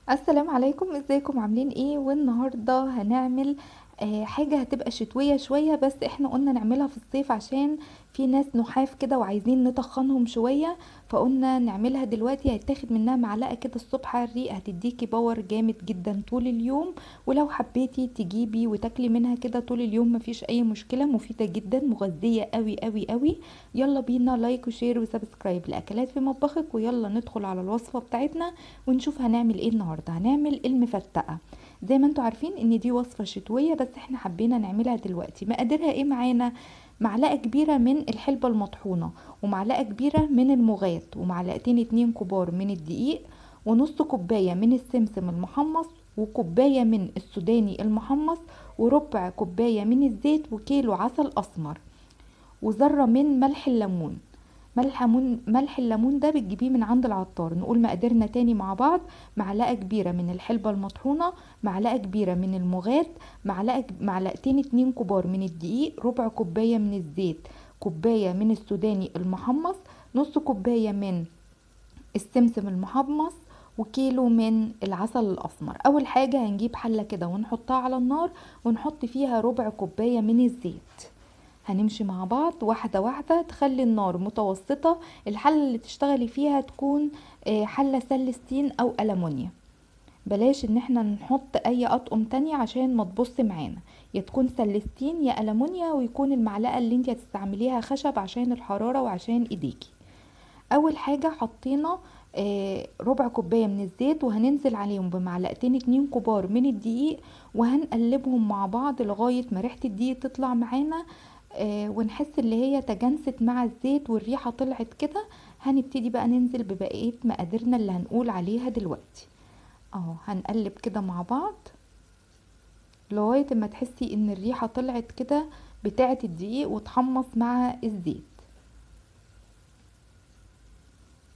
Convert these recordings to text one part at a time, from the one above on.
السلام عليكم، ازيكم عاملين ايه؟ والنهارده هنعمل حاجة هتبقى شتوية شوية، بس احنا قلنا نعملها في الصيف عشان في ناس نحاف كده وعايزين نطخنهم شوية. فقلنا نعملها دلوقتي، هيتاخد منها معلقة كده الصبح على الريق، هتديكي باور جامد جدا طول اليوم. ولو حبيتي تجيبي وتاكلي منها كده طول اليوم مفيش اي مشكلة، مفيدة جدا، مغذية قوي قوي قوي. يلا بينا لايك وشير وسبسكرايب لاكلات في مطبخك، ويلا ندخل على الوصفة بتاعتنا ونشوف هنعمل ايه النهارده. هنعمل المفتقه. زي ما انتوا عارفين ان دي وصفه شتويه، بس احنا حبينا نعملها دلوقتي. مقاديرها ايه معانا؟ معلقه كبيره من الحلبه المطحونه، ومعلقه كبيره من المغات، ومعلقتين اتنين كبار من الدقيق، ونص كوبايه من السمسم المحمص، وكوبايه من السوداني المحمص، وربع كوبايه من الزيت، وكيلو عسل اسمر، وذرة من ملح الليمون. ملح الليمون ده بتجيبيه من عند العطار. نقول مقاديرنا تاني مع بعض: معلقة كبيرة من الحلبة المطحونة، معلقة كبيرة من المغات، معلقتين اتنين كبار من الدقيق، ربع كوباية من الزيت، كوباية من السوداني المحمص، نص كوباية من السمسم المحمص، وكيلو من العسل الأسمر. أول حاجة هنجيب حلة كده ونحطها على النار، ونحط فيها ربع كوباية من الزيت. هنمشي مع بعض واحدة واحدة، تخلي النار متوسطة. الحلة اللي تشتغلي فيها تكون حلة سلستين او ألمونيا. بلاش ان احنا نحط اي اطقم تانية عشان ما تبص معانا. يا تكون سلستين يا ألمونيا، ويكون المعلقة اللي انت هتستعمليها خشب عشان الحرارة وعشان ايديكي. اول حاجة حطينا ربع كوباية من الزيت، وهننزل عليهم بمعلقتين اتنين كبار من الدقيق، وهنقلبهم مع بعض لغاية ما ريحة الدقيق تطلع معانا، ونحس اللي هي تجانست مع الزيت والريحة طلعت كده. هنبتدي بقى ننزل ببقية مقاديرنا اللي هنقول عليها دلوقتي. اهو هنقلب كده مع بعض لغاية ما تحسي ان الريحة طلعت كده بتاعة الدقيق وتحمص مع الزيت.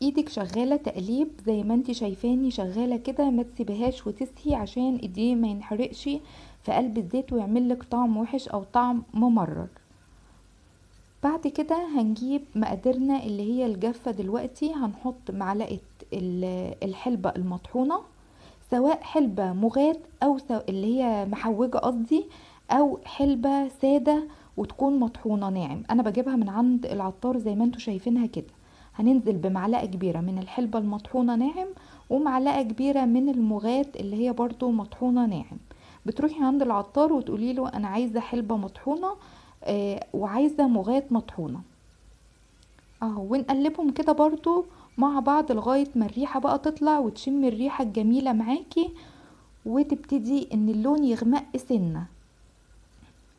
ايدك شغالة تقليب زي ما انت شايفاني شغالة كده، ما تسيبهاش وتسهي عشان الدقيق ما ينحرقش في قلب الزيت ويعملك طعم وحش او طعم ممرر. بعد كده هنجيب مقاديرنا اللي هي الجافة. دلوقتي هنحط معلقة الحلبة المطحونة، سواء حلبة مغات او اللي هي محوجة قصدي، او حلبة سادة وتكون مطحونة ناعم. انا بجيبها من عند العطار زي ما انتوا شايفينها كده. هننزل بمعلقة كبيرة من الحلبة المطحونة ناعم، ومعلقة كبيرة من المغات اللي هي برضو مطحونة ناعم. بتروحي عند العطار وتقولي له انا عايزة حلبة مطحونة وعايزة مغات مطحونة. اهو، ونقلبهم كده برضو مع بعض لغاية ما الريحة بقى تطلع وتشم الريحة الجميلة معاكي، وتبتدي ان اللون يغمق سنة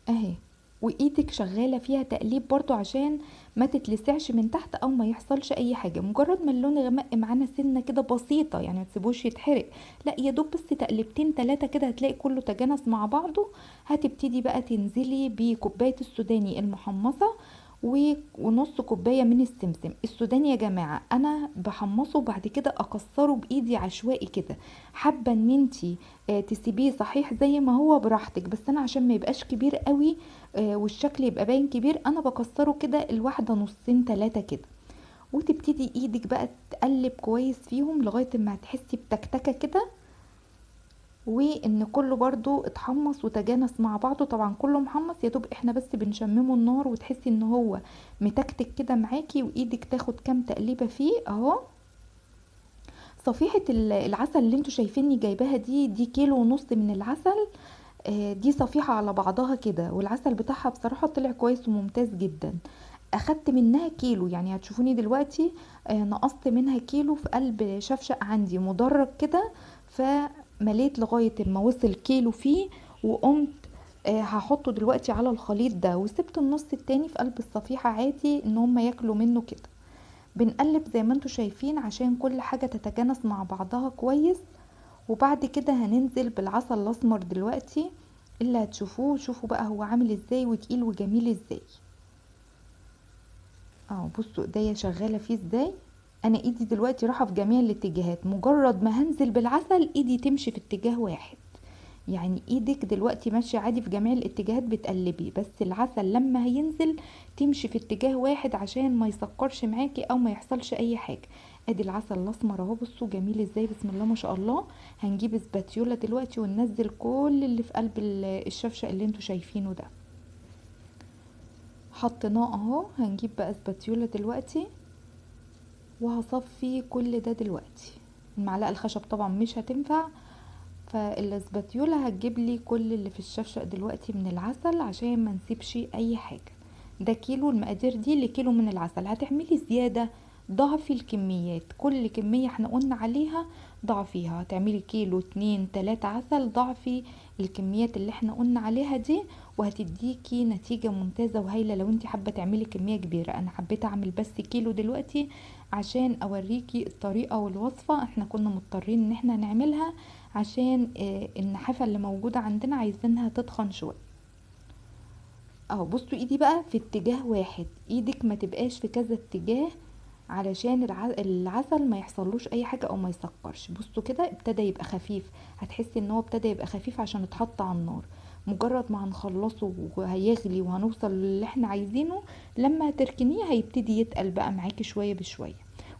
اهي. وايدك شغالة فيها تقليب برضو عشان ما تتلسعش من تحت او ما يحصلش اي حاجة. مجرد ما اللون يغمق معانا سنة كده بسيطة، يعني ما تسيبوش يتحرق، لا يا دوب بس تقلبتين تلاتة كده هتلاقي كله تجانس مع بعضه. هتبتدي بقى تنزلي بكوباية السوداني المحمصة، ونص كوباية من السمسم السوداني. يا جماعة انا بحمصه بعد كده اكسره بايدي عشوائي كده. حابة ان انتي تسيبيه صحيح زي ما هو براحتك، بس انا عشان ما يبقاش كبير قوي والشكل يبقى باين كبير، انا بكسره كده الواحدة نصين تلاتة كده. وتبتدي ايدك بقى تقلب كويس فيهم لغاية ما تحسي بتكتكة كده، وان كله برضو اتحمص وتجانس مع بعضه. طبعا كله محمص، يا دوب احنا بس بنشممه النار وتحسي ان هو متكتك كده معاكي، وايدك تاخد كام تقليبة فيه اهو. صفيحة العسل اللي انتوا شايفيني جايباها دي كيلو ونص من العسل. دي صفيحة على بعضها كده، والعسل بتاعها بصراحة طلع كويس وممتاز جدا. اخدت منها كيلو، يعني هتشوفوني دلوقتي نقصت منها كيلو في قلب شفشق عندي مدرج كده. فمليت لغاية ما وصل كيلو فيه، وقمت هحطه دلوقتي على الخليط ده، وسبت النص التاني في قلب الصفيحة عادي ان هم ياكلوا منه كده. بنقلب زي ما انتوا شايفين عشان كل حاجة تتجانس مع بعضها كويس. وبعد كده هننزل بالعسل الاسمر دلوقتي، اللي هتشوفوه شوفوا بقى هو عامل ازاي وتقيل وجميل ازاي. اهو بصوا ايديا شغالة فيه ازاي. انا ايدي دلوقتي رايحة في جميع الاتجاهات، مجرد ما هنزل بالعسل ايدي تمشي في اتجاه واحد. يعني ايدك دلوقتي ماشية عادي في جميع الاتجاهات بتقلبي، بس العسل لما هينزل تمشي في اتجاه واحد عشان ما يسكرش معاكي او ما يحصلش اي حاجة. ادي العسل الاسمر اهو، بصوا جميل ازاي، بسم الله ما شاء الله. هنجيب سباتيولا دلوقتي وننزل كل اللي في قلب الشفشق اللي انتوا شايفينه ده. حطيناه اهو. هنجيب بقى سباتيولا دلوقتي وهصفي كل ده دلوقتي. المعلقه الخشب طبعا مش هتنفع، فالسباتيولا هتجيب لي كل اللي في الشفشق دلوقتي من العسل عشان ما نسيبش اي حاجه. ده كيلو، المقادير دي لكيلو من العسل. هتعملي زياده ضعفي الكميات، كل كميه احنا قلنا عليها ضعفيها. هتعملي كيلو 2 3 عسل، ضعفي الكميات اللي احنا قلنا عليها دي، وهتديكي نتيجة ممتازة وهايلة. لو انت حابة تعملي كمية كبيرة، انا حبيت اعمل بس كيلو دلوقتي عشان اوريكي الطريقة والوصفة. احنا كنا مضطرين ان احنا نعملها عشان النحافة اللي موجودة عندنا عايزينها تتخن شوية. اهو بصوا ايدي بقى في اتجاه واحد، ايدك ما تبقاش في كذا اتجاه علشان العسل ما يحصلوش اي حاجة او ما يسكرش. بصوا كده ابتدى يبقى خفيف، هتحسي ان هو ابتدى يبقى خفيف عشان اتحط على النار. مجرد ما هنخلصه وهيغلي وهنوصل للي احنا عايزينه، لما تركنيه هيبتدي يتقل بقى معاكي شوية بشوية.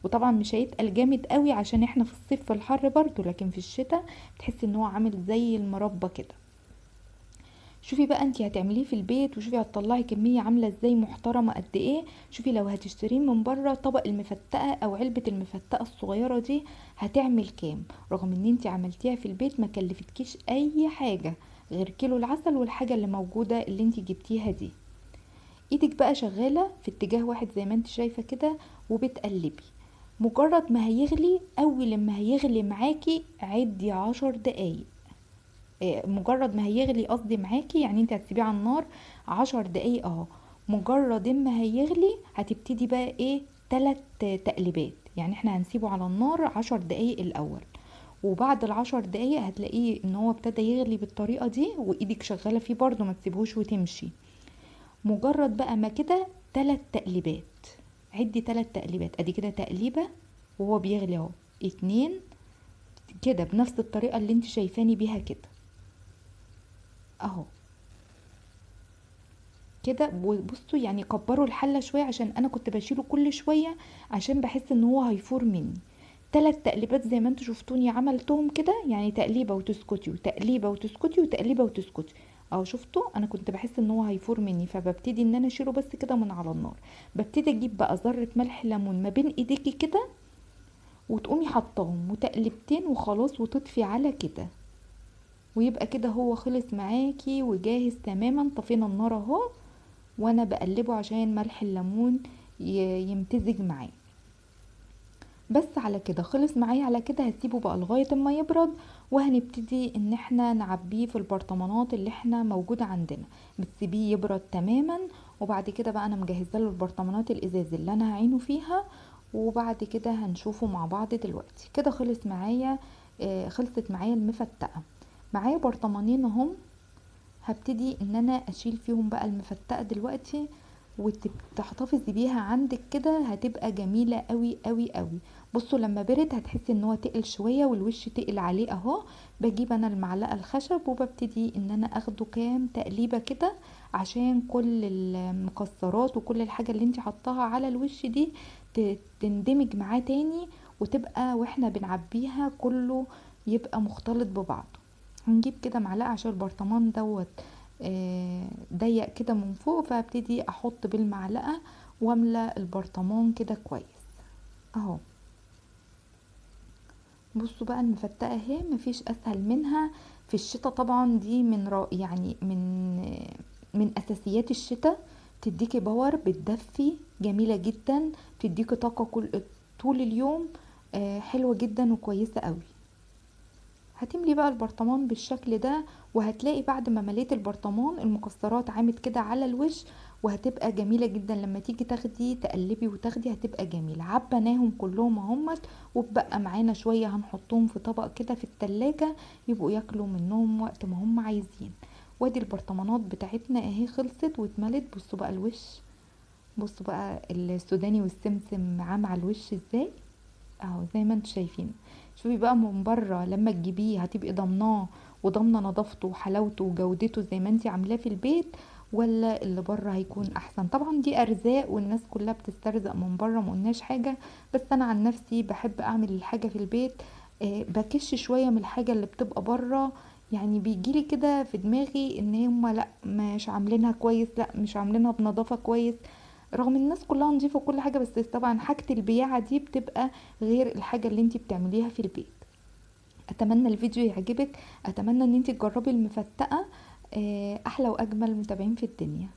وطبعا مش هيتقل جامد قوي عشان احنا في الصيف في الحر برضو، لكن في الشتاء بتحسي ان هو عامل زي المربى كده. شوفي بقى انتي هتعمليه في البيت وشوفي هتطلعي كمية عاملة ازاي محترمة قد ايه. شوفي لو هتشتريه من بره طبق المفتقة او علبة المفتقة الصغيرة دي هتعمل كام، رغم ان انتي عملتيها في البيت ما كلفتكيش اي حاجة غير كيلو العسل والحاجة اللي موجودة اللي انتي جبتيها دي. ايدك بقى شغالة في اتجاه واحد زي ما انتي شايفة كده وبتقلبي. مجرد ما هيغلي، اول لما هيغلي معاكي عدي 10 دقايق. مجرد ما هيغلي قصدي معاكي، يعني انت هتسيبيه على النار 10 دقايق اهو. مجرد ما هيغلي هتبتدي بقى ايه 3 تقليبات، يعني احنا هنسيبه على النار 10 دقايق الاول، وبعد ال10 دقايق هتلاقيه ان هو ابتدى يغلي بالطريقة دي وايدك شغالة فيه برضو ما تسيبهوش وتمشي. مجرد بقى ما كده 3 تقليبات، عدي 3 تقليبات، ادي كده تقليبة وهو بيغلي اهو، 2 كده بنفس الطريقة اللي انت شايفاني بيها كده اهو كده. بصوا يعني كبروا الحلة شوية عشان انا كنت بشيله كل شوية عشان بحس ان هو هيفور مني. 3 تقليبات زي ما انتوا شفتوني عملتهم كده، يعني تقليبة وتسكتي وتقليبة وتسكتي وتقليبة وتسكتي اهو. شفتوا انا كنت بحس ان هو هيفور مني، فببتدي ان انا اشيله بس كده من على النار. ببتدي اجيب بقى ذرة ملح ليمون ما بين ايديكي كده وتقومي حطاهم وتقلبتين وخلاص وتطفي على كده، ويبقى كده هو خلص معاكي وجاهز تماما. طفينا النار اهو وانا بقلبه عشان ملح الليمون يمتزج معاه. بس على كده خلص معايا. على كده هسيبه بقى لغاية اما يبرد، وهنبتدي ان احنا نعبيه في البرطمانات اللي احنا موجودة عندنا. بتسيبيه يبرد تماما، وبعد كده بقى انا مجهزه له البرطمانات الازاز اللي انا هعينه فيها، وبعد كده هنشوفه مع بعض دلوقتي. كده خلص معايا. خلصت معايا المفتقة. معايا برطمانين اهم، هبتدي ان انا اشيل فيهم بقى المفتقة دلوقتي، وتحتفظي بيها عندك كده هتبقى جميلة قوي قوي قوي. بصوا لما برد هتحسي ان هو تقل شوية والوش تقل عليه اهو. بجيب انا المعلقة الخشب وببتدي ان انا اخده كام تقليبة كده عشان كل المكسرات وكل الحاجة اللي انت حطاها على الوش دي تندمج معاه تاني، وتبقى واحنا بنعبيها كله يبقى مختلط ببعض. هنجيب كده معلقة عشان البرطمان دوت ضيق كده من فوق، فابتدي احط بالمعلقة واملى البرطمان كده كويس اهو. بصوا بقى المفتقة اهي مفيش اسهل منها في الشتاء طبعا. دي يعني من اساسيات الشتاء. تديكي باور، بتدفي، جميلة جدا، تديكي طاقة طول اليوم. حلوة جدا وكويسة قوي. هتملي بقى البرطمان بالشكل ده، وهتلاقي بعد ما مليت البرطمان المكسرات عامت كده على الوش، وهتبقى جميلة جدا. لما تيجي تاخدي تقلبي وتاخدي هتبقى جميلة. عبناهم كلهم اهمت، وبقى معانا شوية هنحطهم في طبق كده في التلاجة يبقوا ياكلوا منهم وقت ما هم عايزين. وادي البرطمانات بتاعتنا اهي خلصت واتملت. بصوا بقى الوش، بصوا بقى السوداني والسمسم عام على الوش ازاي اهو زي ما انتوا شايفين. شوفي بقى من بره لما تجيبيه هتبقي ضمناه وضامنه نظافته وحلاوته وجودته زي ما انتي عاملاه في البيت، ولا اللي بره هيكون احسن. طبعا دي ارزاق والناس كلها بتسترزق من بره، مقلناش حاجة، بس انا عن نفسي بحب اعمل الحاجة في البيت. بكش شوية من الحاجة اللي بتبقى بره، يعني بيجيلي كده في دماغي ان هما لا مش عاملينها كويس، لا مش عاملينها بنظافة كويس، رغم الناس كلها نظيفة وكل حاجة، بس طبعا حاجة البياعة دي بتبقى غير الحاجة اللي انتي بتعمليها في البيت. اتمنى الفيديو يعجبك، اتمنى ان انتي تجربي المفتقة. احلى واجمل متابعين في الدنيا.